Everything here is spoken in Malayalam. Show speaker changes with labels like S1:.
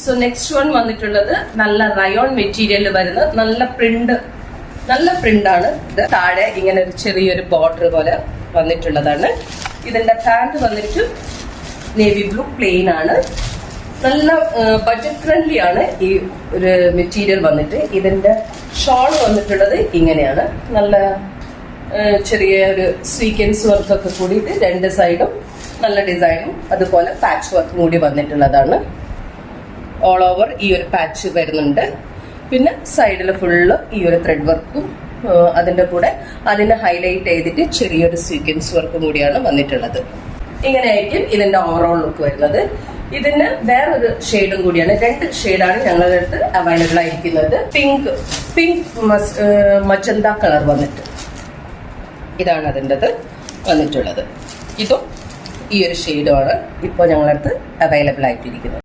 S1: സോ നെക്സ്റ്റ് വൺ വന്നിട്ടുള്ളത് നല്ല റയോൺ മെറ്റീരിയലിൽ വരുന്ന നല്ല പ്രിന്റ് ആണ്. ഇത് താഴെ ഇങ്ങനെ ഒരു ചെറിയൊരു ബോർഡർ പോലെ വന്നിട്ടുള്ളതാണ്. ഇതിന്റെ പാന്റ് വന്നിട്ട് നേവി ബ്ലൂ പ്ലെയിൻ ആണ്. നല്ല ബഡ്ജറ്റ് ഫ്രണ്ട്ലി ആണ് ഈ ഒരു മെറ്റീരിയൽ വന്നിട്ട്. ഇതിന്റെ ഷോൾ വന്നിട്ടുള്ളത് ഇങ്ങനെയാണ്. നല്ല ചെറിയ ഒരു സ്വീക്വൻസ് വർക്കൊക്കെ കൂടിയിട്ട് രണ്ട് സൈഡും നല്ല ഡിസൈനും അതുപോലെ പാച്ച് വർക്കും കൂടി വന്നിട്ടുള്ളതാണ്. ഓൾ ഓവർ ഈ ഒരു പാച്ച് വരുന്നുണ്ട്. പിന്നെ സൈഡിൽ ഫുള്ള് ഈ ഒരു ത്രെഡ് വർക്കും അതിന്റെ കൂടെ അതിനെ ഹൈലൈറ്റ് ചെയ്തിട്ട് ചെറിയൊരു സ്വീക്വൻസ് വർക്കും കൂടിയാണ് വന്നിട്ടുള്ളത്. ഇങ്ങനെയായിരിക്കും ഇതിന്റെ ഓവറോൾ ലുക്ക് വരുന്നത്. ഇതിന് വേറൊരു ഷെയ്ഡും കൂടിയാണ്. രണ്ട് ഷെയ്ഡാണ് ഞങ്ങളുടെ അടുത്ത് അവൈലബിൾ ആയിരിക്കുന്നത്. പിങ്ക് മജന്ത കളർ വന്നിട്ട് ഇതാണ് അതിൻ്റെത് വന്നിട്ടുള്ളത്. ഇതും ഈ ഒരു ഷെയ്ഡുമാണ് ഇപ്പോൾ ഞങ്ങളുടെ അടുത്ത് അവൈലബിൾ ആയിട്ടിരിക്കുന്നത്.